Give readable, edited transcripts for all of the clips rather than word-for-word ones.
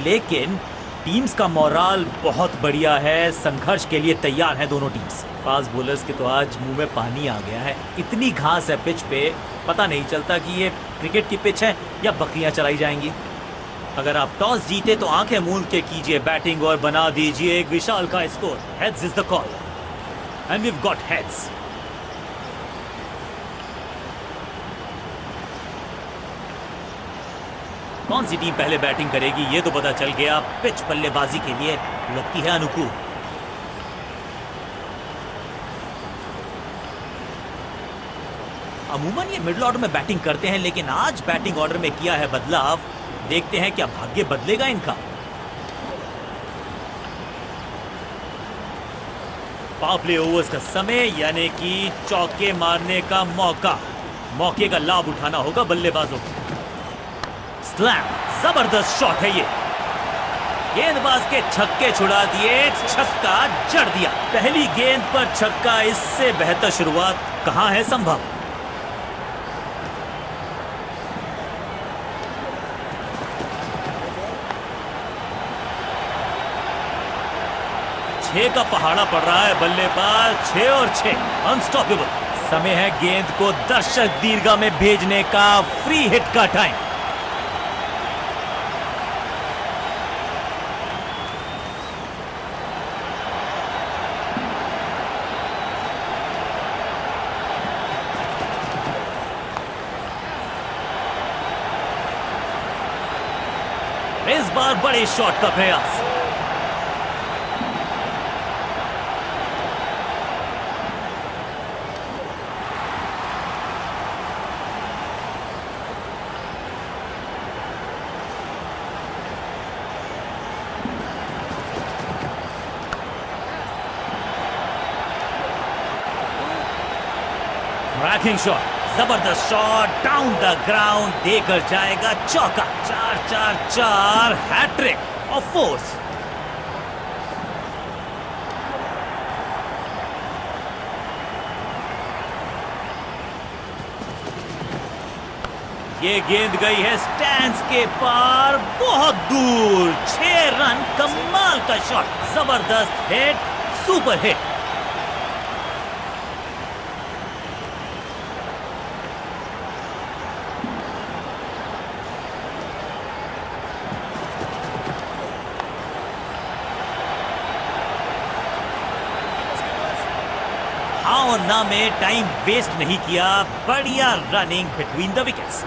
लेकिन टीम्स का मोराल बहुत बढ़िया है, संघर्ष के लिए तैयार है दोनों टीम्स। फास्ट बॉलर्स के तो आज मुंह में पानी आ गया है, इतनी घास है पिच पे, पता नहीं चलता कि ये क्रिकेट की पिच है या बकरियां चलाई जाएंगी। अगर आप टॉस जीते तो आंखें मूंद के कीजिए बैटिंग और बना दीजिए एक विशाल का score. Heads is the call and we have got heads. कौन सी टीम पहले बैटिंग करेगी ये तो पता चल गया। पिच बल्लेबाजी के लिए लगती है अनुकूल। अमूमन ये मिडिल ऑर्डर में बैटिंग करते हैं, लेकिन आज बैटिंग ऑर्डर में किया है बदलाव। देखते हैं क्या भाग्य बदलेगा इनका। पावर प्ले ओवर्स का समय, यानी कि चौके मारने का मौका। मौके का लाभ उठाना होगा बल्लेबाजों को। स्लैम, जबरदस्त शॉट है ये। गेंदबाज के छक्के छुड़ा दिए, छक्का जड़ दिया। पहली गेंद पर छक्का, इससे बेहतर शुरुआत कहां है संभव। छह का पहाड़ा पड़ रहा है, बल्लेबाज 6 और 6, अनस्टॉपेबल। समय है गेंद को दर्शक दीर्घा में भेजने का, फ्री हिट का टाइम। इस बार बड़े शॉट का प्रयास। रैकिंग शॉट, जबरदस्त शॉट, डाउन द ग्राउंड, देकर जाएगा चौका। 4-4-4, हैट्रिक ऑफ फोर्स। ये गेंद गई है स्टैंड्स के पार, बहुत दूर। 6 रन, कमाल का शॉट, जबरदस्त हिट, सुपर हिट। हाँ और ना में टाइम वेस्ट नहीं किया, बढ़िया running between the wickets.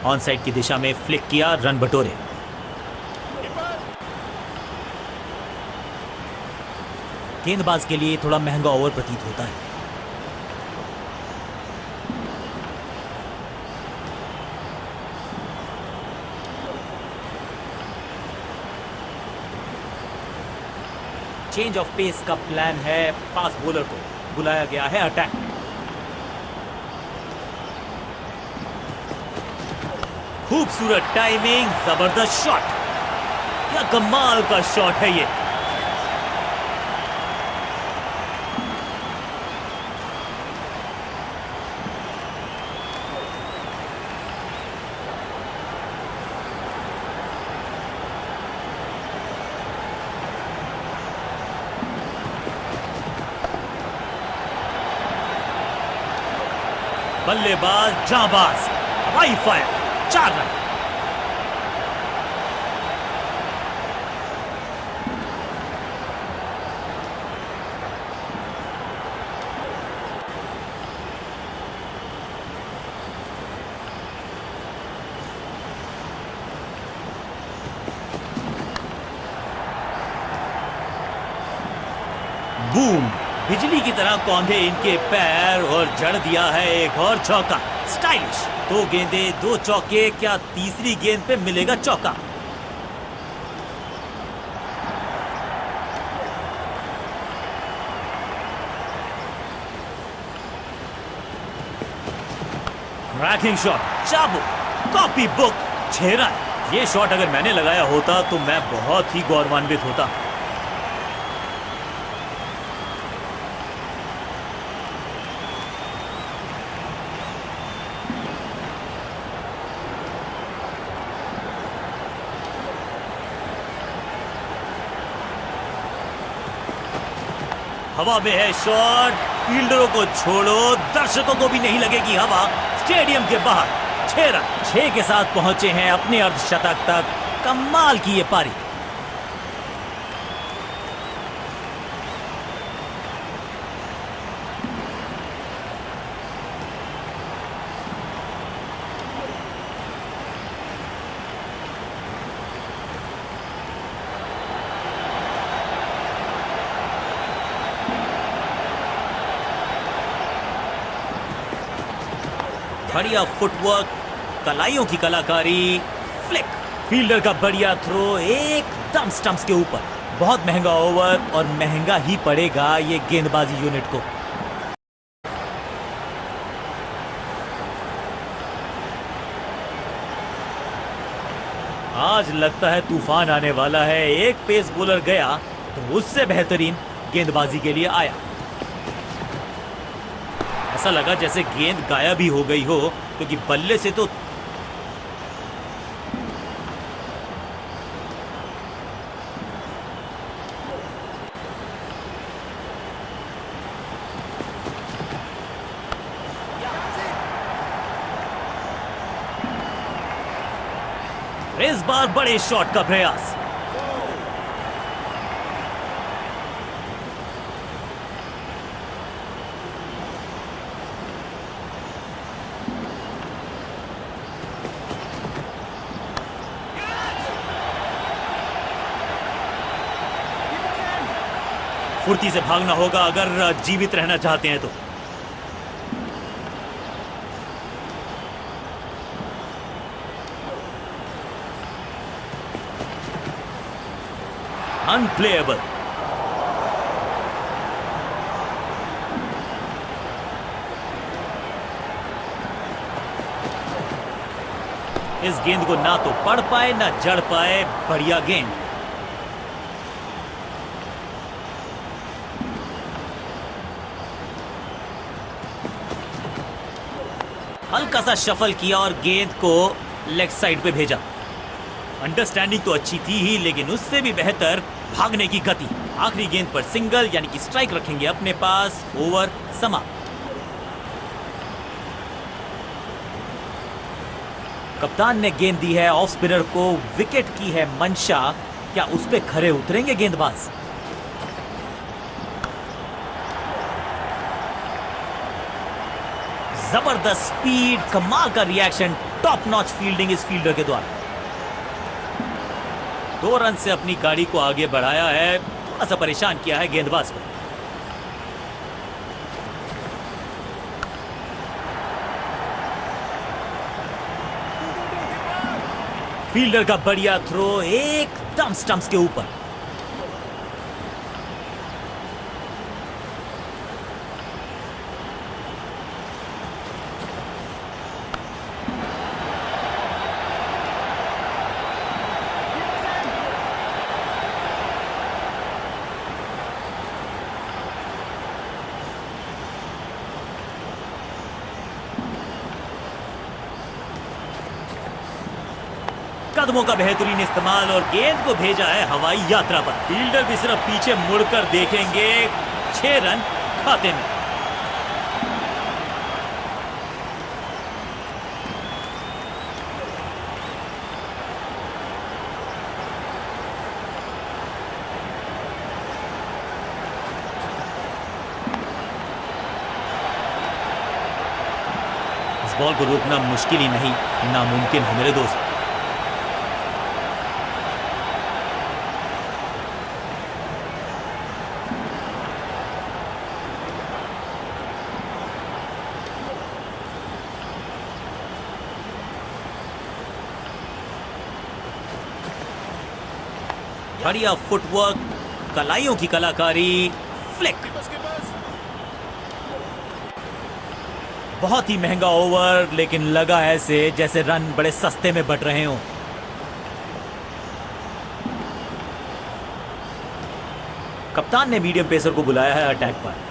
On side की दिशा में फ्लिक किया, रन बटोरे। गेंदबाज के लिए थोड़ा महंगा ओवर प्रतीत होता है। चेंज ऑफ पेस का प्लान है, फास्ट बॉलर को बुलाया गया है अटैक। खूबसूरत टाइमिंग, जबरदस्त शॉट, क्या कमाल का शॉट है ये। बल्लेबाज जाबाज, हाई फायर, 4 रन। बूम, बिजली की तरह कौंधे इनके पैर और जड़ दिया है एक और चौका। स्टाइलिश, 2 गेंदे 2 चौके, क्या तीसरी गेंद पे मिलेगा चौका। रैकिंग शॉट, चाबुक, कॉपी बुक, 6 रन। ये शॉट अगर मैंने लगाया होता तो मैं बहुत ही गौरवान्वित होता। हवा में है शॉट, फील्डरों को छोड़ो, दर्शकों को भी नहीं लगेगी हवा। स्टेडियम के बाहर 6 रन 6 के साथ पहुंचे हैं अपने अर्धशतक तक। कमाल की ये पारी। बढ़िया फुटवर्क, कलाइयों की कलाकारी, फ्लिक, फील्डर का बढ़िया थ्रो एकदम स्टंप्स के ऊपर। बहुत महंगा ओवर और महंगा ही पड़ेगा ये गेंदबाजी यूनिट को। आज लगता है तूफान आने वाला है। एक पेस बॉलर गया तो उससे बेहतरीन गेंदबाजी के लिए आया। ऐसा लगा जैसे गेंद गायब ही हो गई हो, क्योंकि बल्ले से तो इस बार बड़े शॉट का प्रयास। फुर्ती से भागना होगा अगर जीवित रहना चाहते हैं तो। अनप्लेएबल। इस गेंद को ना तो पढ़ पाए ना जड़ पाए। बढ़िया गेंद। हल्का सा शफल किया और गेंद को लेग साइड पे भेजा। अंडरस्टैंडिंग तो अच्छी थी ही, लेकिन उससे भी बेहतर भागने की गति। आखिरी गेंद पर सिंगल यानी कि स्ट्राइक रखेंगे अपने पास। ओवर समाप्त। कप्तान ने गेंद दी है ऑफ स्पिनर को। विकेट की है मंशा। क्या उस पे खरे उतरेंगे गेंदबाज? जबरदस्त स्पीड, कमाल का रिएक्शन, टॉप नॉच फील्डिंग इस फील्डर के द्वारा। 2 रन से अपनी गाड़ी को आगे बढ़ाया है। थोड़ा सा परेशान किया है गेंदबाज को। फील्डर का बढ़िया थ्रो एकदम स्टंप्स के ऊपर। कदमों का बेहतरीन इस्तेमाल और गेंद को भेजा है हवाई यात्रा पर। फील्डर भी सिर्फ पीछे मुड़कर देखेंगे। 6 रन खाते में। इस बॉल को रोकना मुश्किल ही नहीं, नामुमकिन है मेरे दोस्त। बढ़िया फुटवर्क, कलाइयों की कलाकारी, फ्लिक। बहुत ही महंगा ओवर, लेकिन लगा ऐसे जैसे रन बड़े सस्ते में बट रहे हों। कप्तान ने मीडियम पेसर को बुलाया है अटैक पर।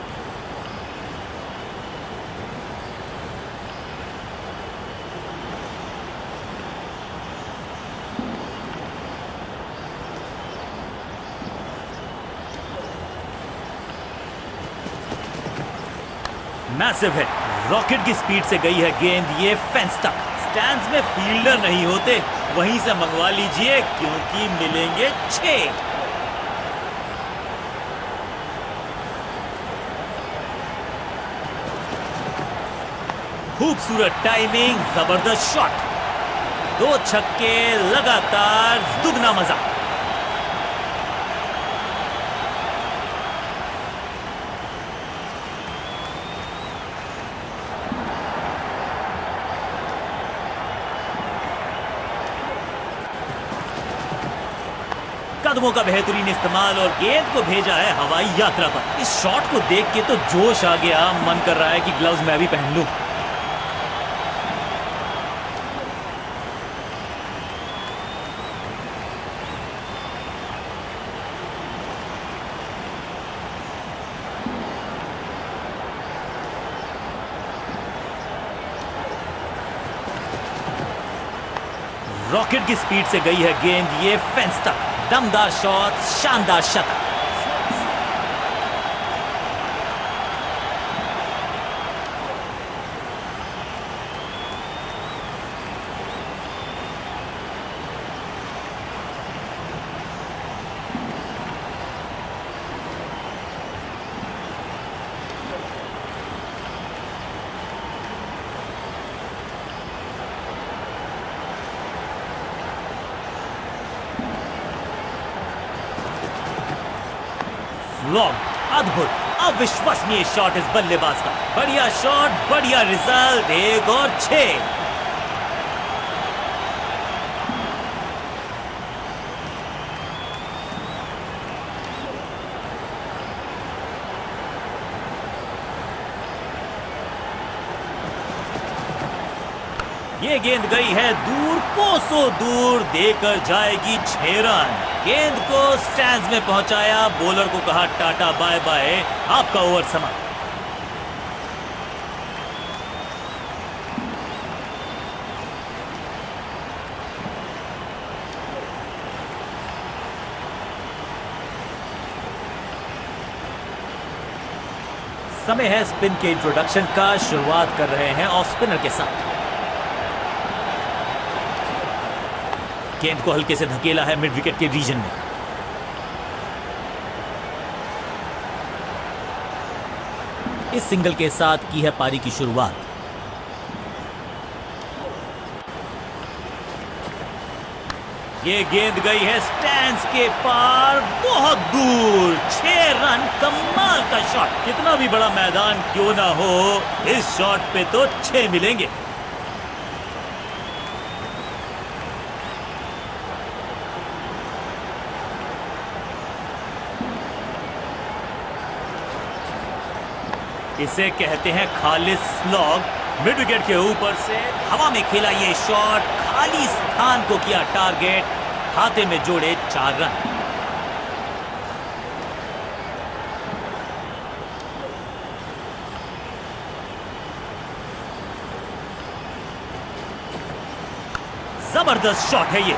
मैसिव हिट, रॉकेट की स्पीड से गई है गेंद ये फेंस तक। स्टैंड्स में फील्डर नहीं होते, वहीं से मंगवा लीजिए क्योंकि मिलेंगे 6। खूबसूरत टाइमिंग, जबरदस्त शॉट, 2 छक्के लगातार, दुगना मजा। कदमों का बेहतरीन इस्तेमाल और गेंद को भेजा है हवाई यात्रा पर। इस शॉट को देख के तो जोश आ गया, मन कर रहा है कि ग्लव्स मैं भी पहन लूं। रॉकेट की स्पीड से गई है गेंद ये फेंस तक, दमदार शॉट, शानदार शतक। लॉन्ग, अद्भुत, अविश्वसनीय शॉट इस बल्लेबाज का। बढ़िया शॉट, बढ़िया रिजल्ट, 1 और 6। ये गेंद गई है दूर, कोसों दूर, देकर जाएगी 6 रन। गेंद को स्टैंड्स में पहुंचाया, बॉलर को कहा टाटा बाय बाय, आपका ओवर समाप्त। समय है स्पिन के इंट्रोडक्शन का। शुरुआत कर रहे हैं ऑफ स्पिनर के साथ। गेंद को हल्के से धकेला है मिड विकेट के रीजन में। इस सिंगल के साथ की है पारी की शुरुआत। ये गेंद गई है स्टैंड्स के पार, बहुत दूर, 6 रन। कमाल का शॉट, कितना भी बड़ा मैदान क्यों ना हो, इस शॉट पे तो 6 मिलेंगे। इसे कहते हैं खालिस स्लॉग। मिड विकेट के ऊपर से हवा में खेला ये शॉट, खाली स्थान को किया टारगेट, खाते में जोड़े 4 रन। जबरदस्त शॉट है ये।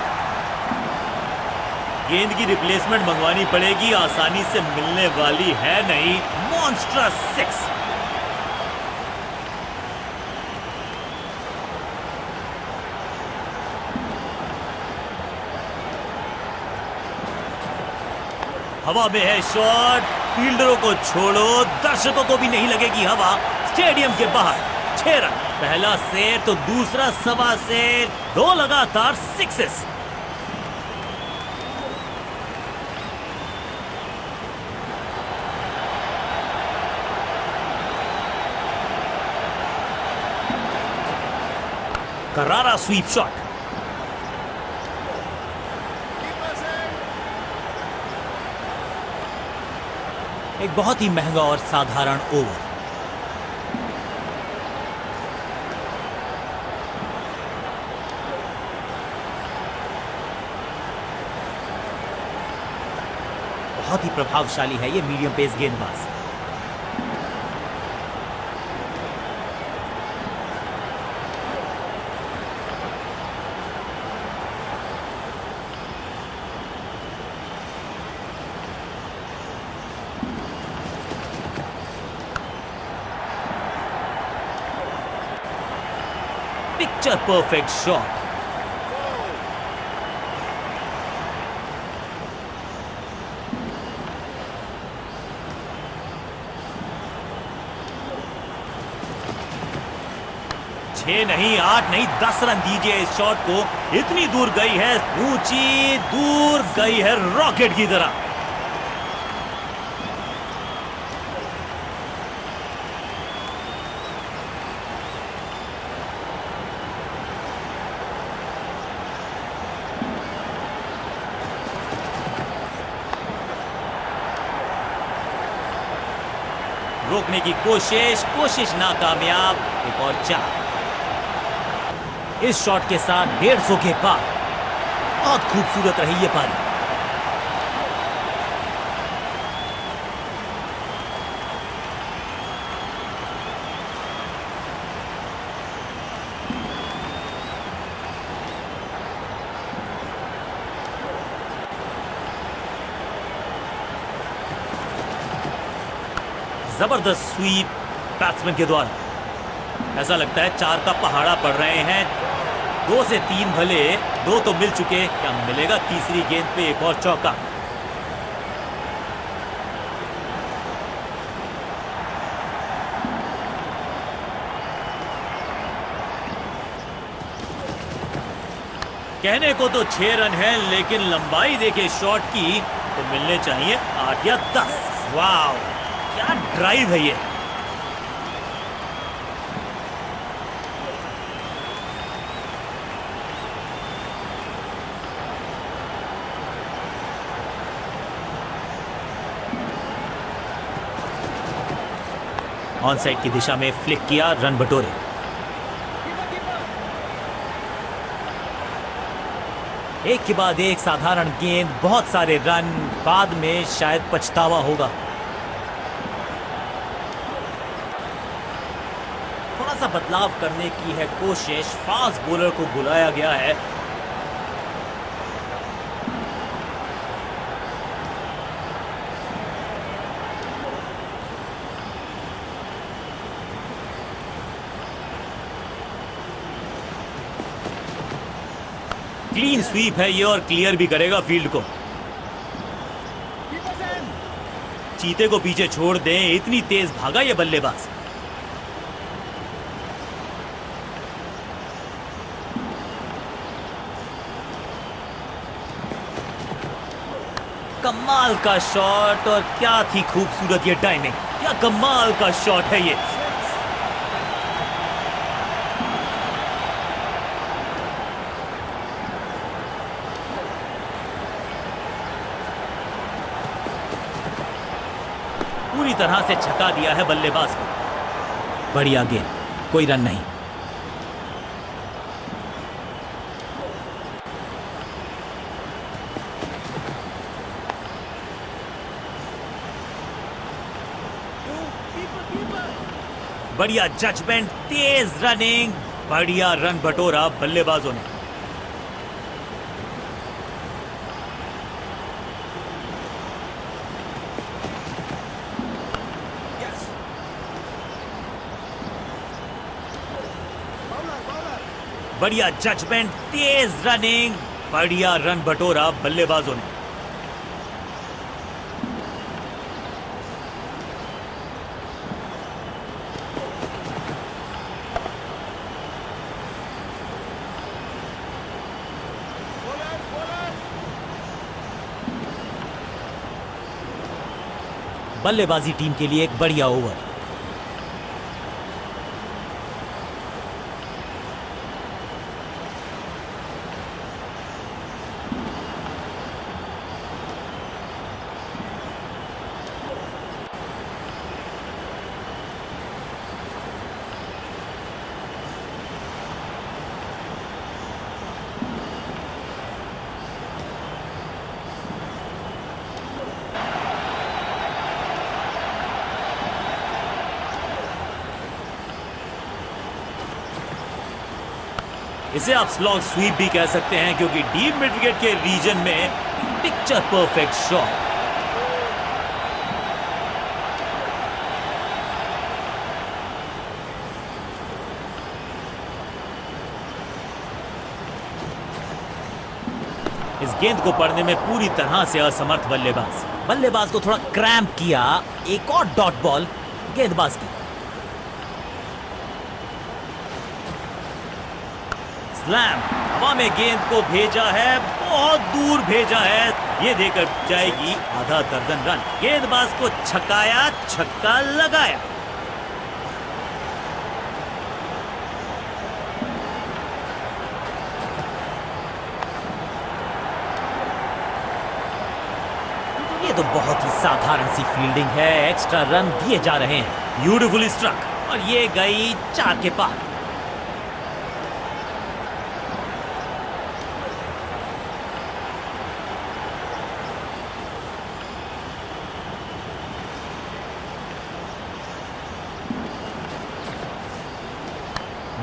गेंद की रिप्लेसमेंट मंगवानी पड़ेगी, आसानी से मिलने वाली है नहीं। मॉन्स्ट्रस 6। हवा में है शॉट, फील्डरों को छोड़ो, दर्शकों को भी नहीं लगेगी हवा। स्टेडियम के बाहर 6 रन। पहला शेर तो दूसरा सवा शेर, 2 लगातार सिक्सेस। करारा स्वीप शॉट। एक बहुत ही महंगा और साधारण ओवर। बहुत ही प्रभावशाली है ये मीडियम पेस गेंदबाज। Picture perfect shot. छह नहीं, 8 नहीं, 10 रन दीजिए इस शॉट को। इतनी दूर गई है, ऊंची दूर गई है रॉकेट की तरह। रोकने की कोशिश नाकामयाब। एक और 4। इस शॉट के साथ 150 के पार। बहुत खूबसूरत रही ये पारी। जबरदस्त स्वीप बैट्समैन के द्वारा। ऐसा लगता है 4 का पहाड़ा पड़ रहे हैं। 2 से 3 भले, 2 तो मिल चुके, क्या मिलेगा तीसरी गेंद पे एक और चौका। कहने को तो 6 रन है, लेकिन लंबाई देखे शॉट की तो मिलने चाहिए 8 या 10। वाह, क्या ड्राइव है ये। ऑन साइड की दिशा में फ्लिक किया, रन बटोरे। एक के बाद एक साधारण गेंद, बहुत सारे रन, बाद में शायद पछतावा होगा। थोड़ा सा बदलाव करने की है कोशिश। फास्ट बॉलर को बुलाया गया है। क्लीन स्वीप है ये और क्लियर भी करेगा फील्ड को। चीते को पीछे छोड़ दें, इतनी तेज भागा ये बल्लेबाज। कमाल का शॉट, और क्या थी खूबसूरत ये टाइमिंग। क्या कमाल का शॉट है ये। पूरी तरह से छका दिया है बल्लेबाज को। बढ़िया गेंद, कोई रन नहीं। बढ़िया जजमेंट, तेज रनिंग, बढ़िया रन बटोरा बल्लेबाजों ने। बढ़िया जजमेंट, तेज रनिंग, बढ़िया रन बटोरा बल्लेबाजों ने। बल्लेबाजी टीम के लिए एक बढ़िया ओवर। इसे आप स्लॉग स्वीप भी कह सकते हैं, क्योंकि डीप मिड विकेट के रीजन में पिक्चर परफेक्ट शॉट। गेंद को पढ़ने में पूरी तरह से असमर्थ बल्लेबाज को थोड़ा क्रैम्प किया। एक और डॉट बॉल गेंदबाज की। स्लैम, हवा में गेंद को भेजा है, बहुत दूर भेजा है। ये देकर जाएगी आधा दर्जन रन। गेंदबाज को छकाया, छक्का लगाया। ये तो बहुत ही साधारण सी फील्डिंग है। एक्स्ट्रा रन दिए जा रहे हैं। ब्यूटीफुली स्ट्रक और ये गई 4 के पार।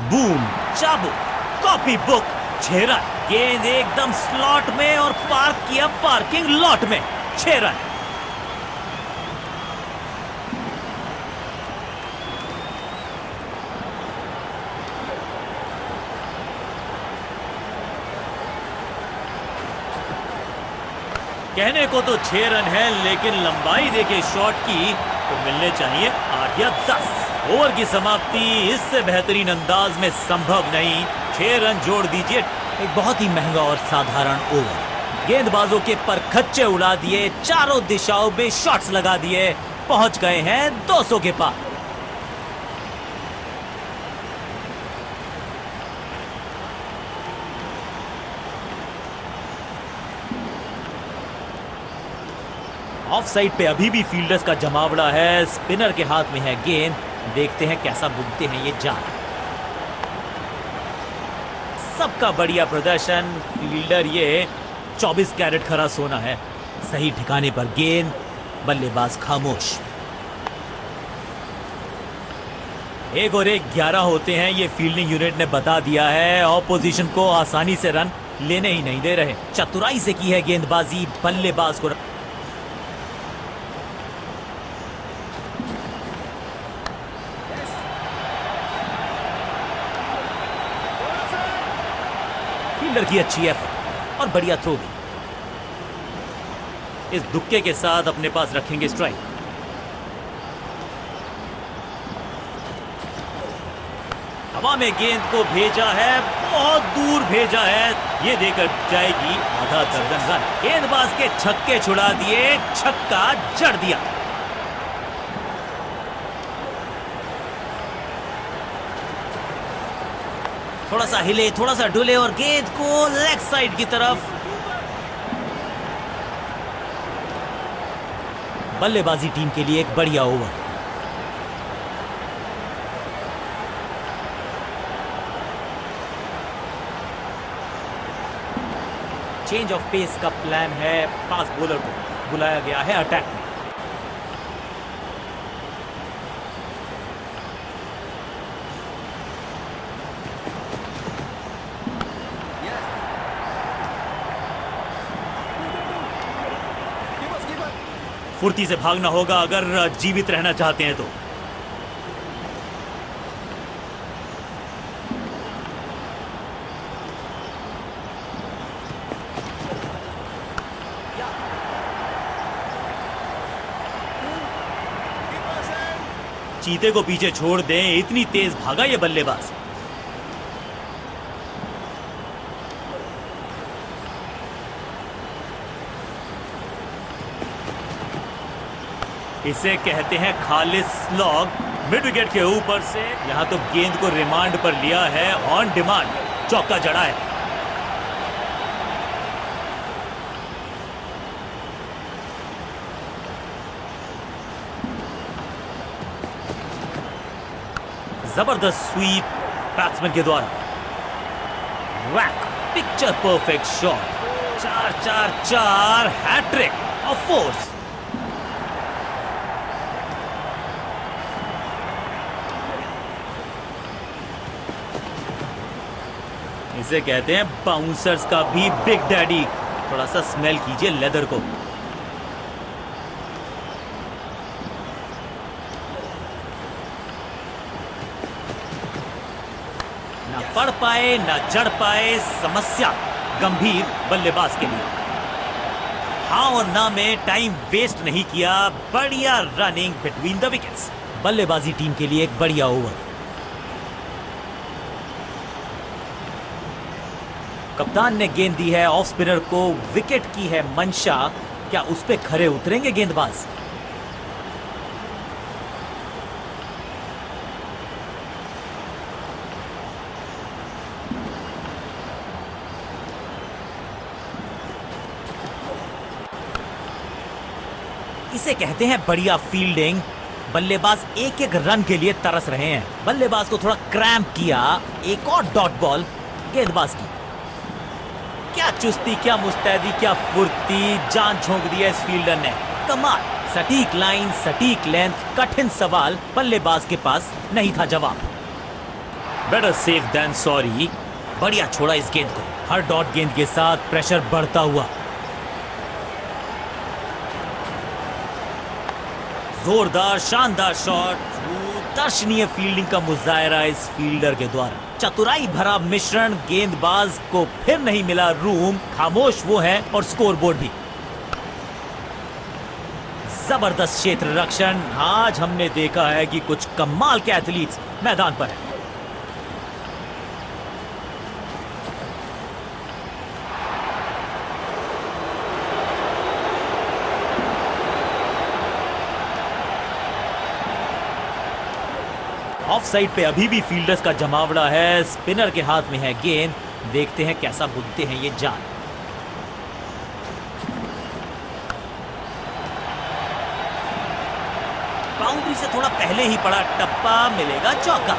बूम, चाबू, कॉपी बुक, 6 रन। गेंद एकदम स्लॉट में और पार्क किया पार्किंग लॉट में। 6 रन। कहने को तो 6 रन है, लेकिन लंबाई देखे शॉट की तो मिलने चाहिए 8 या 10। ओवर की समाप्ति इससे बेहतरीन अंदाज में संभव नहीं। 6 रन जोड़ दीजिए। एक बहुत ही महंगा और साधारण ओवर। गेंदबाजों के परखच्चे उड़ा दिए, चारों दिशाओं में शॉट्स लगा दिए, पहुंच गए हैं 200 के पार। ऑफ साइड पे अभी भी फील्डर्स का जमावड़ा है। स्पिनर के हाथ में है गेंद। देखते हैं कैसा बुनते हैं ये जाल। सबका बढ़िया प्रदर्शन। फील्डर ये 24 कैरेट खरा सोना है। सही ठिकाने पर गेंद, बल्लेबाज खामोश। 1 और 1 11 होते हैं। ये फील्डिंग यूनिट ने बता दिया है। ऑपोजिशन को आसानी से रन लेने ही नहीं दे रहे। चतुराई से की है गेंदबाजी। बल्लेबाज को फील्डर की अच्छी एफर्ट और बढ़िया थ्रो भी। इस दुक्के के साथ अपने पास रखेंगे स्ट्राइक। हवा में गेंद को भेजा है, बहुत दूर भेजा है। ये देकर जाएगी आधा दर्जन रन। गेंदबाज के छक्के छुड़ा दिए, छक्का जड़ दिया। थोड़ा सा हिले, थोड़ा सा डुले और गेंद को लेग साइड की तरफ। बल्लेबाजी टीम के लिए एक बढ़िया ओवर। चेंज ऑफ पेस का प्लान है। फास्ट बॉलर को बुलाया गया है अटैक में। फुर्ती से भागना होगा अगर जीवित रहना चाहते हैं तो। चीते को पीछे छोड़ दें, इतनी तेज भागा ये बल्लेबाज। इसे कहते हैं खालिस स्लॉग। मिड विकेट के ऊपर से यहां तो गेंद को रिमांड पर लिया है। ऑन डिमांड चौका जड़ा है। जबरदस्त स्वीप बैट्समैन के द्वारा। Whack, picture perfect shot. 4-4-4 hattrick of fours. इसे कहते हैं बाउंसर्स का भी बिग डैडी। थोड़ा सा स्मेल कीजिए लेदर को। ना पढ़ पाए ना जड़ पाए, समस्या गंभीर बल्लेबाज के लिए। हाँ और ना में टाइम वेस्ट नहीं किया, बढ़िया रनिंग बिटवीन द विकेट्स। बल्लेबाजी टीम के लिए एक बढ़िया ओवर। कप्तान ने गेंद दी है ऑफ स्पिनर को, विकेट की है मंशा, क्या उस पे खरे उतरेंगे गेंदबाज? इसे कहते हैं बढ़िया फील्डिंग। बल्लेबाज एक एक रन के लिए तरस रहे हैं। बल्लेबाज को थोड़ा क्रैम्प किया, एक और डॉट बॉल गेंदबाज की। क्या चुस्ती, क्या मुस्तैदी, क्या फुर्ती, जान झोंक दिया इस फील्डर ने। कमाल, सटीक लाइन, सटीक लेंथ, कठिन सवाल, बल्लेबाज के पास नहीं था जवाब। Better safe than sorry. बढ़िया छोड़ा इस गेंद को। हर डॉट गेंद के साथ प्रेशर बढ़ता हुआ। जोरदार शानदार शॉट, दर्शनीय फील्डिंग का मुजाहरा इस फील्डर के द्वारा। चतुराई भरा मिश्रण, गेंदबाज को फिर नहीं मिला रूम, खामोश वो है और स्कोरबोर्ड भी। जबरदस्त क्षेत्र रक्षण। आज हमने देखा है कि कुछ कमाल के एथलीट्स मैदान पर हैं। ऑफ साइड पे अभी भी फील्डर्स का जमावड़ा है। स्पिनर के हाथ में है गेंद, देखते हैं कैसा बुनते हैं ये जाल। बाउंड्री से थोड़ा पहले ही पड़ा टप्पा, मिलेगा चौका।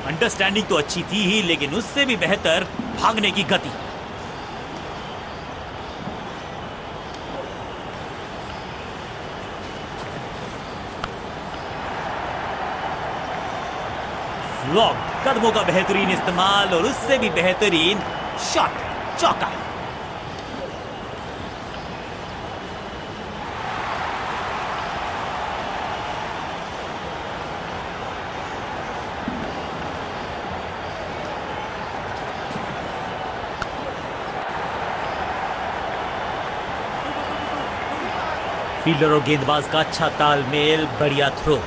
अंडरस्टैंडिंग तो अच्छी थी ही, लेकिन उससे भी बेहतर भागने की गति। फ्लॉग, कदमों का बेहतरीन इस्तेमाल और उससे भी बेहतरीन शॉट, चौका। फील्डर और गेंदबाज का अच्छा तालमेल, बढ़िया थ्रो।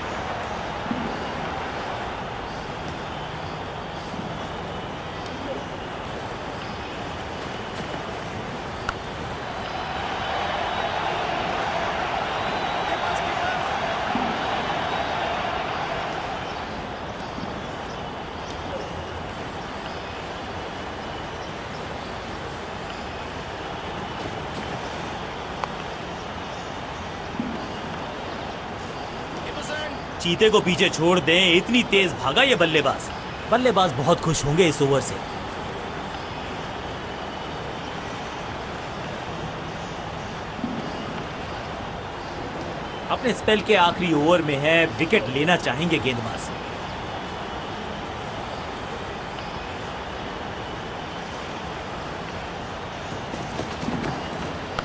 चीते को पीछे छोड़ दें, इतनी तेज भागा ये बल्लेबाज। बल्लेबाज बहुत खुश होंगे इस ओवर से। अपने स्पेल के आखिरी ओवर में है, विकेट लेना चाहेंगे गेंदबाज।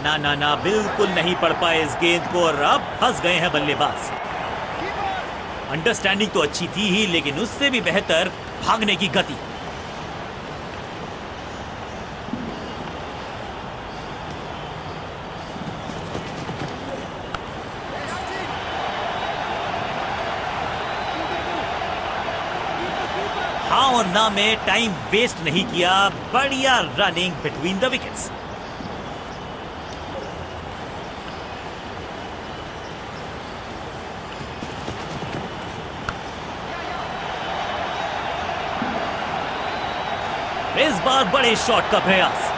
ना ना ना, बिल्कुल नहीं पड़ पाए इस गेंद को और अब फंस गए हैं बल्लेबाज। अंडरस्टैंडिंग तो अच्छी थी ही, लेकिन उससे भी बेहतर भागने की गति। हाँ और ना में टाइम वेस्ट नहीं किया, बढ़िया रनिंग बिटवीन द विकेट्स। इस बार बड़े शॉट का प्रयास।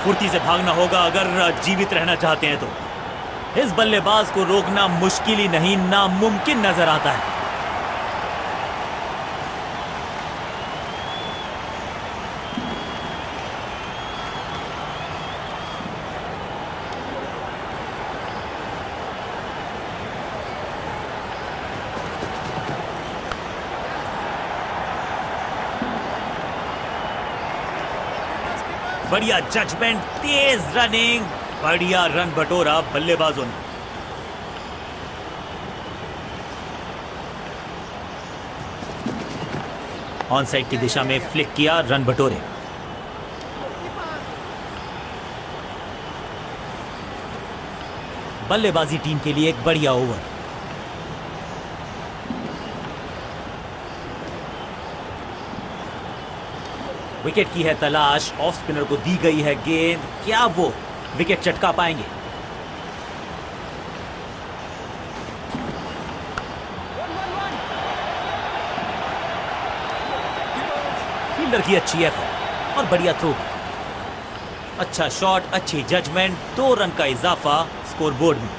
फुर्ती से भागना होगा अगर जीवित रहना चाहते हैं तो। इस बल्लेबाज को रोकना मुश्किल ही नहीं, नामुमकिन नजर आता है। बढ़िया जजमेंट, तेज रनिंग, बढ़िया रन बटोरा बल्लेबाजों ने। ऑन साइड की दिशा में फ्लिक किया, रन बटोरे। बल्लेबाजी टीम के लिए एक बढ़िया ओवर। विकेट की है तलाश, ऑफ स्पिनर को दी गई है गेंद, क्या वो विकेट चटका पाएंगे? फील्डर की अच्छी एफर्ट और बढ़िया थ्रो। अच्छा शॉट, अच्छी जजमेंट, 2 रन का इजाफा स्कोरबोर्ड में।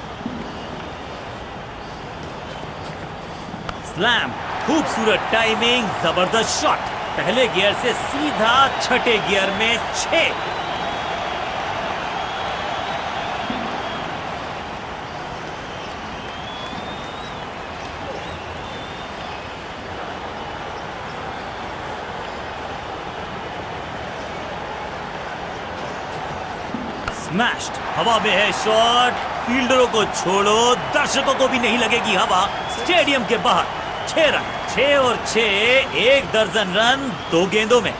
स्लैम, खूबसूरत टाइमिंग, जबरदस्त शॉट, पहले गियर से सीधा छठे गियर में 6। स्मैश्ड, हवा में है शॉट, फील्डरों को छोड़ो, दर्शकों को भी नहीं लगेगी हवा। स्टेडियम के बाहर 6 रन, 6 और 6, 1 दर्जन रन 2 गेंदों में।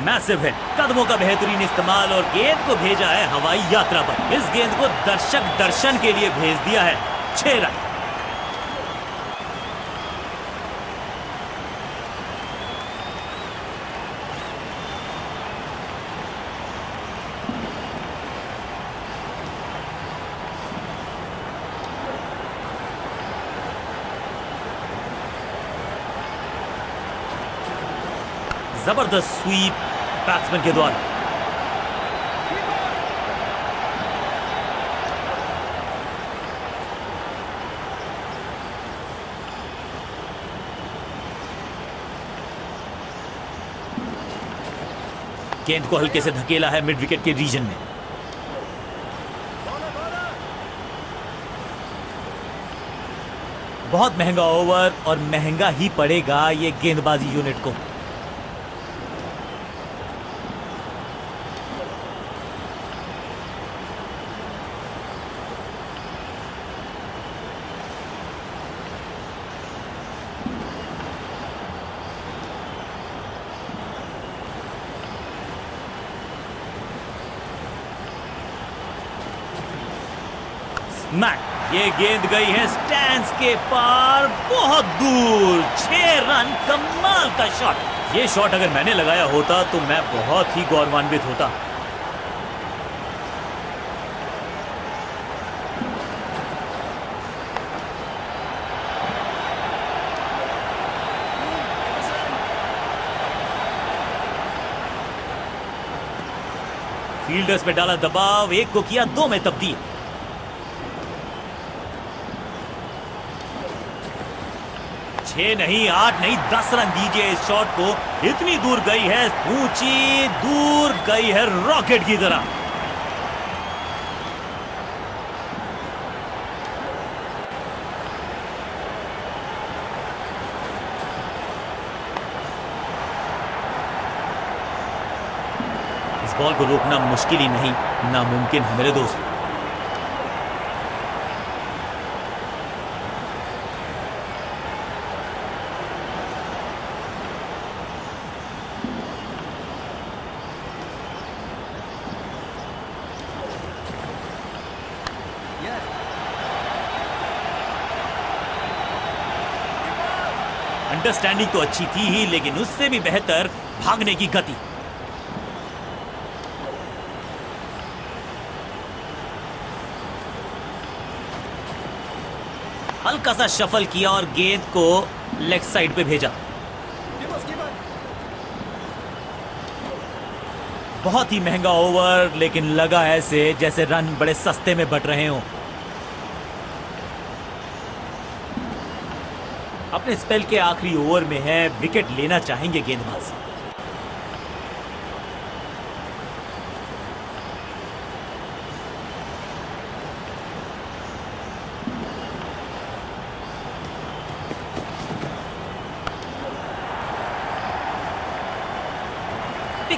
मैसिव हिट, कदमों का बेहतरीन इस्तेमाल और गेंद को भेजा है हवाई यात्रा पर। इस गेंद को दर्शक दर्शन के लिए भेज दिया है। 6 रन। जबरदस्त स्वीप बैट्समैन के द्वारा। गेंद को हल्के से धकेला है मिड विकेट के रीजन में। बहुत महंगा ओवर और महंगा ही पड़ेगा ये गेंदबाजी यूनिट को। मैक, ये गेंद गई है स्टैंड्स के पार, बहुत दूर। 6 रन, कमाल का शॉट। ये शॉट अगर मैंने लगाया होता तो मैं बहुत ही गौरवान्वित होता। फील्डर्स पे डाला दबाव, 1 को किया 2 में तब्दील। नहीं 8 नहीं 10 रन दीजिए इस शॉट को। इतनी दूर गई है, ऊंची दूर गई है रॉकेट की तरह। इस बॉल को रोकना मुश्किल ही नहीं, नामुमकिन है मेरे दोस्त। अंडरस्टैंडिंग तो अच्छी थी ही, लेकिन उससे भी बेहतर भागने की गति। हल्का सा शफल किया और गेंद को लेग साइड पे भेजा। बहुत ही महंगा ओवर, लेकिन लगा ऐसे जैसे रन बड़े सस्ते में बट रहे हों। अपने स्पेल के आखिरी ओवर में है, विकेट लेना चाहेंगे गेंदबाज।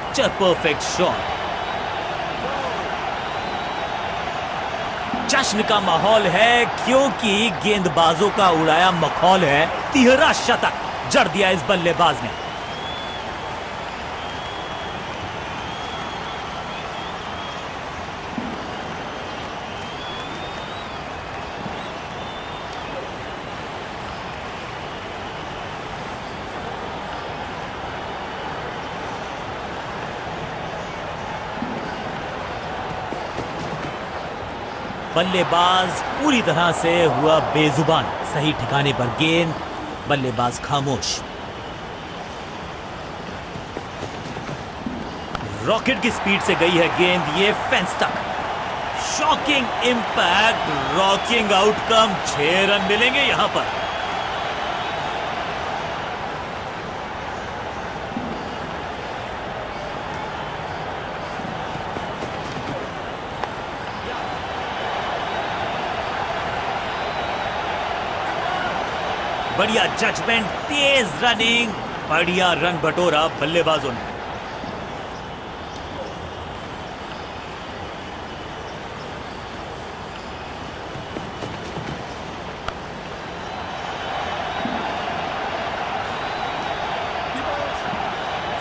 Picture perfect shot. जश्न का माहौल है क्योंकि गेंदबाजों का उड़ाया मखौल है। तिहरा शतक जड़ दिया इस बल्लेबाज ने। बल्लेबाज पूरी तरह से हुआ बेजुबान। सही ठिकाने पर गेंद, बल्लेबाज खामोश। रॉकेट की स्पीड से गई है गेंद ये फेंस तक। Shocking impact, rocking outcome. 6 run मिलेंगे यहां पर। बढ़िया जजमेंट, तेज रनिंग, बढ़िया रन बटोरा बल्लेबाजों ने।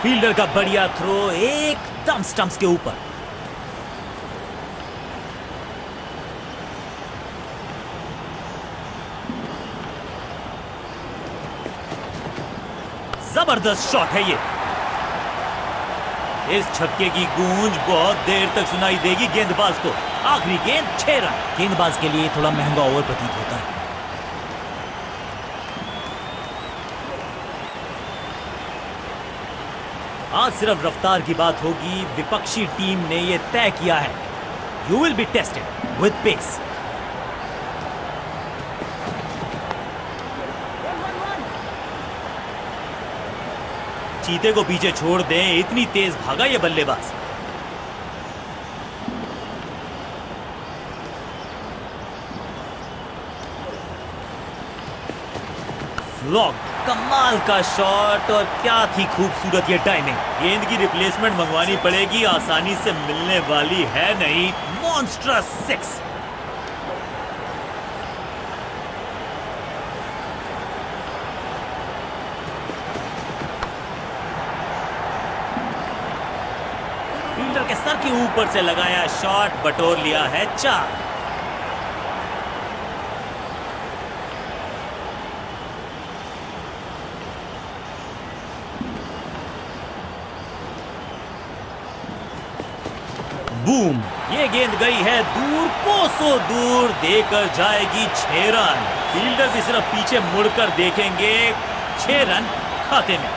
फील्डर का बढ़िया थ्रो एकदम स्टंप्स के ऊपर। जबरदस्त शॉट है ये। इस छक्के की गूंज बहुत देर तक सुनाई देगी गेंदबाज को। आखिरी गेंद 6 रन। गेंदबाज के लिए थोड़ा महंगा ओवर प्रतीत होता है। आज सिर्फ रफ्तार की बात होगी। विपक्षी टीम ने यह तय किया है, you will be tested with pace. चीते को पीछे छोड़ दें, इतनी तेज भागा ये बल्लेबाज। फ्लॉग, कमाल का शॉट और क्या थी खूबसूरत ये टाइमिंग। गेंद की रिप्लेसमेंट मंगवानी पड़ेगी, आसानी से मिलने वाली है नहीं। मॉन्स्ट्रस 6। फील्डर के सर के ऊपर से लगाया शॉट, बटोर लिया है 4। बूम, ये गेंद गई है दूर, कोसों दूर, देकर जाएगी 6 रन। फील्डर भी सिर्फ पीछे मुड़कर देखेंगे। 6 रन खाते में।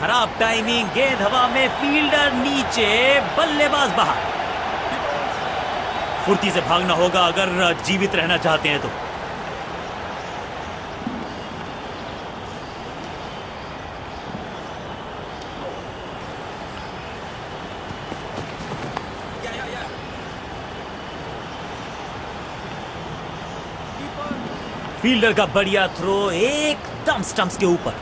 खराब टाइमिंग, गेंद हवा में, फील्डर नीचे, बल्लेबाज बाहर। फुर्ती से भागना होगा अगर जीवित रहना चाहते हैं तो। फील्डर का बढ़िया थ्रो एकदम स्टंप्स के ऊपर।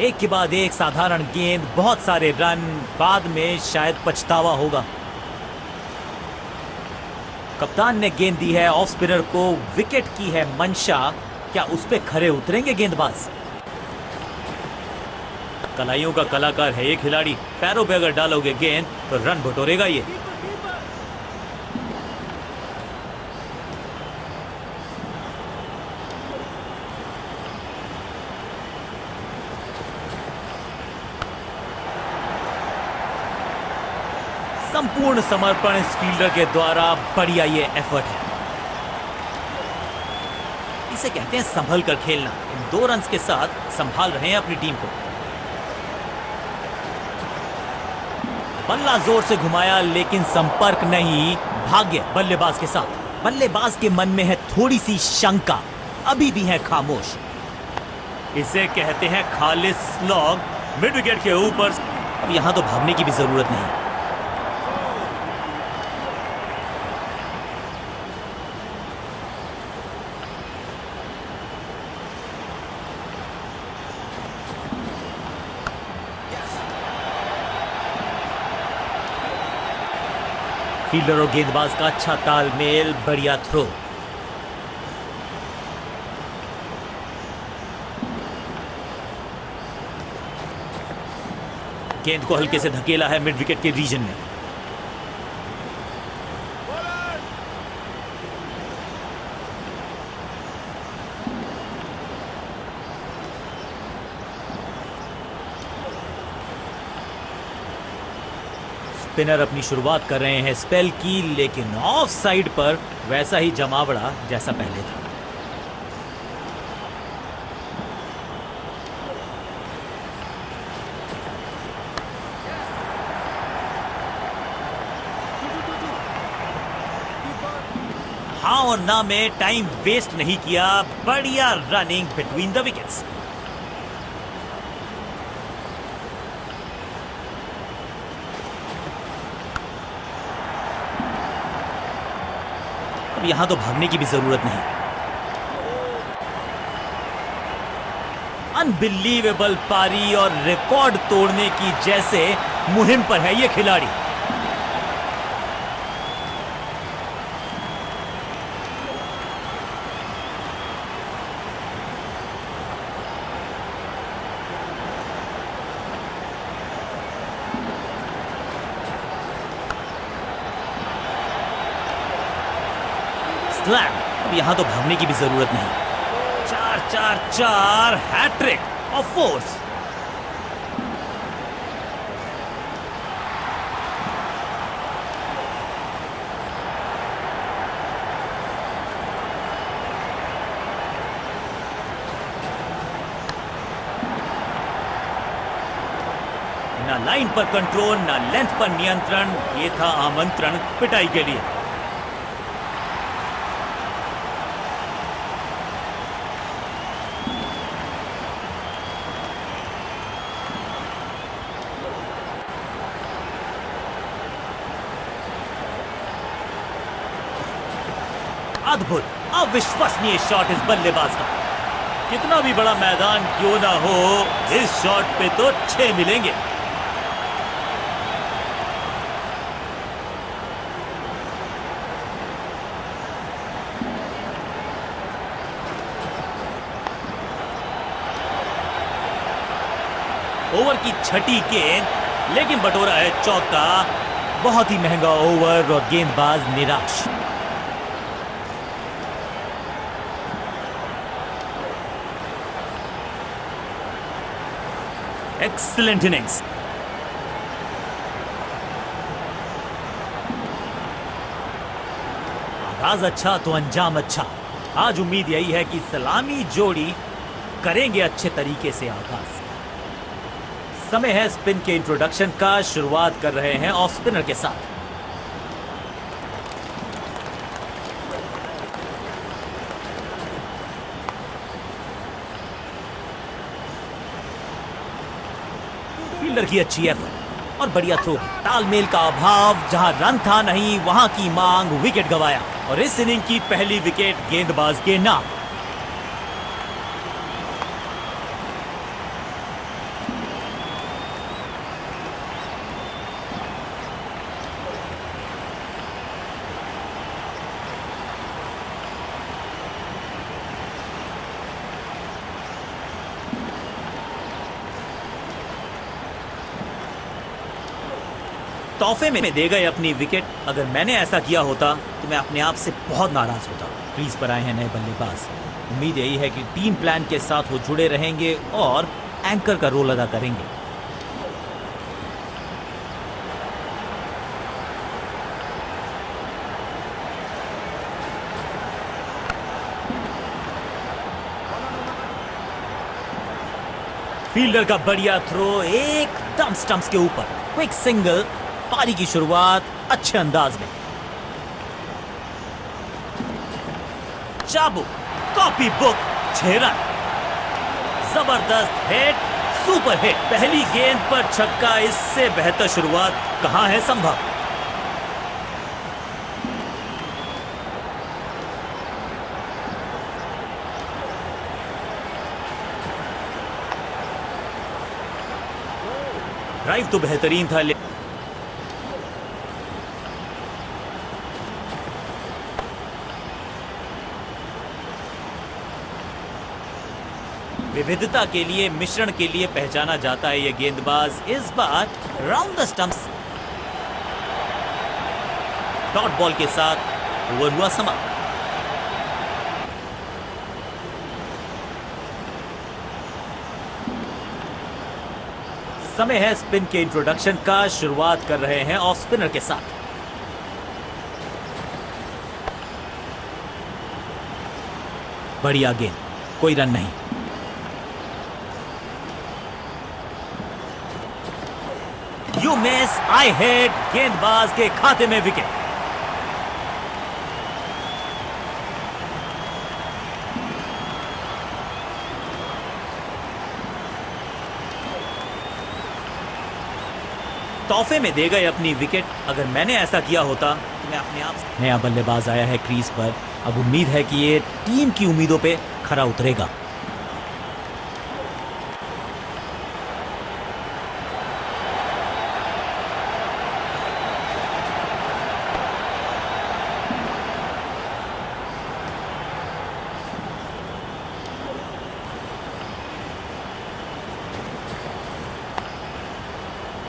एक के बाद एक साधारण गेंद, बहुत सारे रन, बाद में शायद पछतावा होगा। कप्तान ने गेंद दी है ऑफ स्पिनर को, विकेट की है मंशा। क्या उस पे खरे उतरेंगे गेंदबाज? कलाइयों का कलाकार है ये खिलाड़ी। पैरों पे अगर डालोगे गेंद तो रन बटोरेगा ये। संपूर्ण समर्पण इस फील्डर के द्वारा। बढ़िया ये एफर्ट है। इसे कहते हैं संभल कर खेलना। इन 2 रन्स के साथ संभाल रहे हैं अपनी टीम को। बल्ला जोर से घुमाया लेकिन संपर्क नहीं। भाग्य बल्लेबाज के साथ। बल्लेबाज के मन में है थोड़ी सी शंका, अभी भी है खामोश। इसे कहते हैं खालिस स्लॉग। मिड विकेट के ऊपर। अब यहां तो भागने की भी जरूरत नहीं। फील्डर और गेंदबाज का अच्छा तालमेल, बढ़िया थ्रो। गेंद को हल्के से धकेला है मिड विकेट के रीजन में। स्पिनर अपनी शुरुआत कर रहे हैं स्पेल की, लेकिन ऑफ साइड पर वैसा ही जमावड़ा जैसा पहले था। हाँ और ना में टाइम वेस्ट नहीं किया, बढ़िया रनिंग बिटवीन द विकेट्स। अब यहां तो भागने की भी जरूरत नहीं। अनबिलीवेबल पारी और रिकॉर्ड तोड़ने की जैसे मुहिम पर है ये खिलाड़ी। अब यहां तो भागने की भी जरूरत नहीं। 4-4-4 हैट्रिक ऑफ फोर्स। ना लाइन पर कंट्रोल, ना लेंथ पर नियंत्रण, ये था आमंत्रण पिटाई के लिए। अद्भुत, अविश्वसनीय शॉट इस बल्लेबाज का। कितना भी बड़ा मैदान क्यों ना हो, इस शॉट पे तो 6 मिलेंगे। ओवर की छठी गेंद, लेकिन बटोरा है चौका। बहुत ही महंगा ओवर और गेंदबाज निराश। Excellent innings. आगाज अच्छा तो अंजाम अच्छा। आज उम्मीद यही है कि सलामी जोड़ी करेंगे अच्छे तरीके से आगाज। समय है स्पिन के इंट्रोडक्शन का। शुरुआत कर रहे हैं ऑफ स्पिनर के साथ। फील्डर की अच्छी एफर्ट और बढ़िया थ्रो। तालमेल का अभाव, जहां रन था नहीं वहां की मांग, विकेट गंवाया। और इस इनिंग की पहली विकेट गेंदबाज के नाम। तोहफे में दे गए अपनी विकेट। अगर मैंने ऐसा किया होता तो मैं अपने आप से बहुत नाराज होता। क्रीज पर आए हैं नए बल्लेबाज। उम्मीद यही है कि टीम प्लान के साथ वो जुड़े रहेंगे और एंकर का रोल अदा करेंगे। फील्डर का बढ़िया थ्रो, एकदम स्टंप्स के ऊपर। Quick single. पारी की शुरुआत अच्छे अंदाज में। चाबू, कॉपी बुक, 6 रन। जबरदस्त हिट, सुपर हिट। पहली गेंद पर छक्का, इससे बेहतर शुरुआत कहां है संभव। ड्राइव तो बेहतरीन था, विविधता के लिए, मिश्रण के लिए पहचाना जाता है ये गेंदबाज। इस बार round the stumps, dot ball के साथ ओवर हुआ समाप्त। समय है स्पिन के इंट्रोडक्शन का। शुरुआत कर रहे हैं ऑफ स्पिनर के साथ। बढ़िया गेंद, कोई रन नहीं। यू मिस, आई हिट, गेंदबाज के खाते में विकेट। तोहफे में दे गए अपनी विकेट। अगर मैंने ऐसा किया होता तो मैं अपने आप से। नया बल्लेबाज आया है क्रीज पर। अब उम्मीद है कि ये टीम की उम्मीदों पे खरा उतरेगा।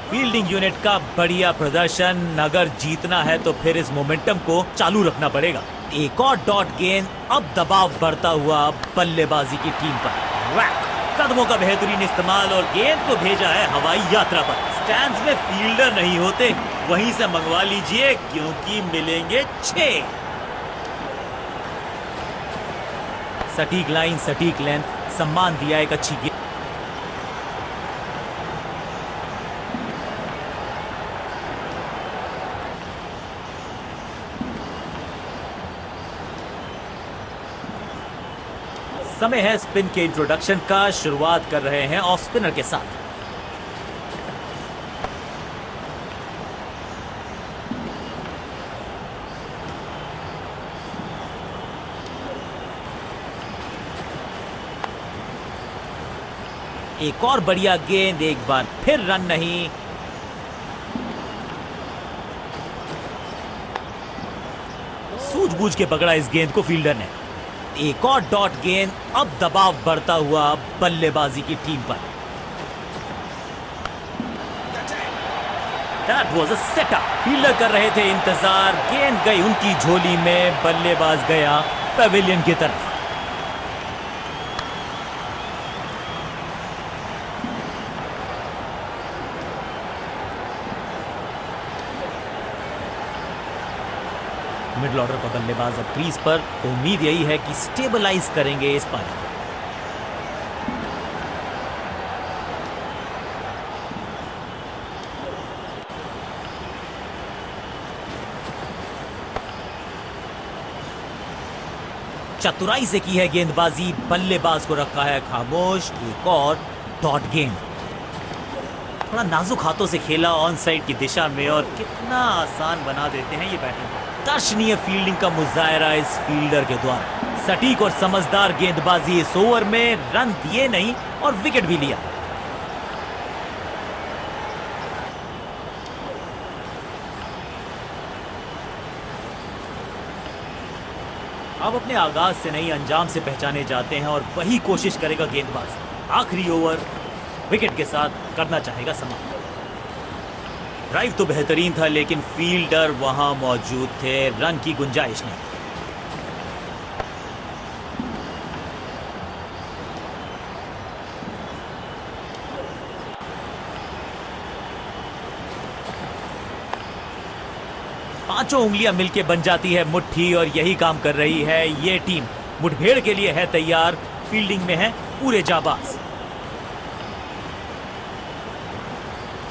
फील्डिंग यूनिट का बढ़िया प्रदर्शन। अगर जीतना है तो फिर इस मोमेंटम को चालू रखना पड़ेगा। एक और डॉट गेंद, अब दबाव बढ़ता हुआ बल्लेबाजी की टीम पर। वैक, कदमों का बेहतरीन इस्तेमाल और गेंद को भेजा है हवाई यात्रा पर। स्टैंड्स में फील्डर नहीं होते, वहीं से मंगवा लीजिए क्योंकि मिलेंगे 6। सटीक लाइन, सटीक लेंथ, सम्मान दिया एक अच्छी गेंद। समय है स्पिन के इंट्रोडक्शन का। शुरुआत कर रहे हैं ऑफ स्पिनर के साथ। एक और बढ़िया गेंद, एक बार फिर रन नहीं। सूझबूझ के पकड़ा इस गेंद को फील्डर ने। एक और डॉट गेंद, अब दबाव बढ़ता हुआ बल्लेबाजी की टीम पर। That was a setup. Fielder कर रहे थे इंतजार, गेंद गई उनकी झोली में, बल्लेबाज गया पवेलियन की तरफ। मिडिल ऑर्डर का बल्लेबाज अब क्रीज पर, तो उम्मीद यही है कि स्टेबलाइज करेंगे इस पारी को। चतुराई से की है गेंदबाजी, बल्लेबाज को रखा है खामोश। एक और डॉट गेंद, थोड़ा नाजुक हाथों से खेला ऑन साइड की दिशा में, और कितना आसान बना देते हैं ये बैटिंग को। दर्शनीय फील्डिंग का मुजाहरा इस फील्डर के द्वारा। सटीक और समझदार गेंदबाजी। इस ओवर में रन दिए नहीं और विकेट भी लिया। अब अपने आगाज से नहीं, अंजाम से पहचाने जाते हैं और वही कोशिश करेगा गेंदबाज। आखिरी ओवर विकेट के साथ करना चाहेगा समाप्त। ड्राइव तो बेहतरीन था लेकिन फील्डर वहां मौजूद थे, रन की गुंजाइश नहीं। पांचों उंगलियां मिलके बन जाती है मुट्ठी, और यही काम कर रही है ये टीम। मुठभेड़ के लिए है तैयार, फील्डिंग में है पूरे जाबाज।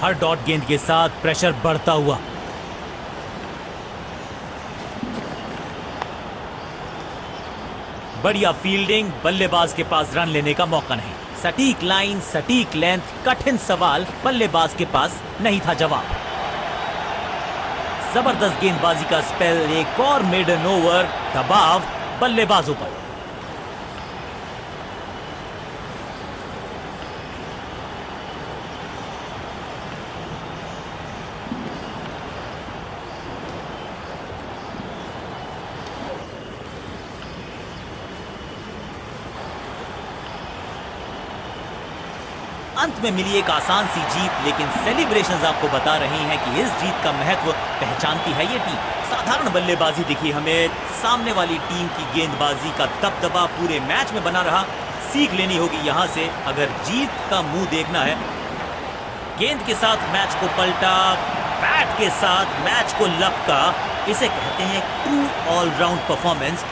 हर डॉट गेंद के साथ प्रेशर बढ़ता हुआ। बढ़िया फील्डिंग, बल्लेबाज के पास रन लेने का मौका नहीं। सटीक लाइन, सटीक लेंथ, कठिन सवाल, बल्लेबाज के पास नहीं था जवाब। जबरदस्त गेंदबाजी का स्पेल, एक और मेडन ओवर, दबाव बल्लेबाजों पर। अंत में मिली एक आसान सी जीत, लेकिन सेलिब्रेशंस आपको बता रही हैं कि इस जीत का महत्व पहचानती है ये टीम। साधारण बल्लेबाजी दिखी हमें, सामने वाली टीम की गेंदबाजी का दबदबा पूरे मैच में बना रहा। सीख लेनी होगी यहाँ से अगर जीत का मुंह देखना है। गेंद के साथ मैच को पलटा, बैट के साथ मैच को लपका, इसे कहते हैं ट्रू ऑलराउंड परफॉर्मेंस।